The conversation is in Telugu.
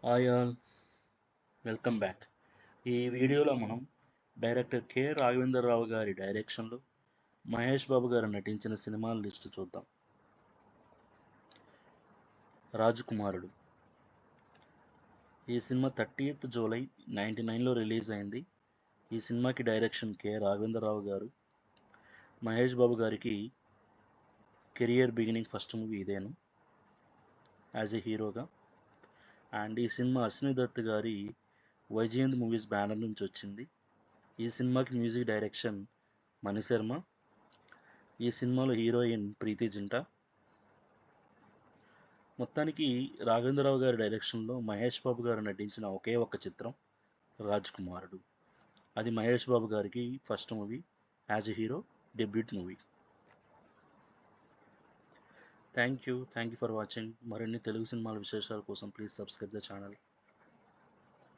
Hi all, welcome back. ఈ వీడియోలో మనం డైరెక్టర్ కె రాఘవేంద్రరావు గారి డైరెక్షన్లో మహేష్ బాబు గారు నటించిన సినిమాల లిస్టు చూద్దాం. రాజకుమారుడు ఈ సినిమా 30th జూలై 1999లో రిలీజ్ అయింది. ఈ సినిమాకి డైరెక్షన్ కె రాఘవేంద్రరావు గారు. మహేష్ బాబు గారికి కెరియర్ బిగినింగ్ ఫస్ట్ మూవీ ఇదేను యాజ్ ఎ హీరోగా. అండ్ ఈ సినిమా అశ్విని దత్ గారి వైజయంత్ మూవీస్ బ్యానర్ నుంచి వచ్చింది. ఈ సినిమాకి మ్యూజిక్ డైరెక్షన్ మణిశర్మ. ఈ సినిమాలో హీరోయిన్ ప్రీతి జింట. మొత్తానికి రాఘవేంద్రరావు గారి డైరెక్షన్లో మహేష్ బాబు గారు నటించిన ఒకే ఒక్క చిత్రం రాజకుమారుడు. అది మహేష్ బాబు గారికి first movie as a hero, debut movie. Thank you for watching. మరిన్ని తెలుగు సినిమాల విశేషాల కోసం ప్లీజ్ సబ్స్క్రైబ్ ద ఛానల్.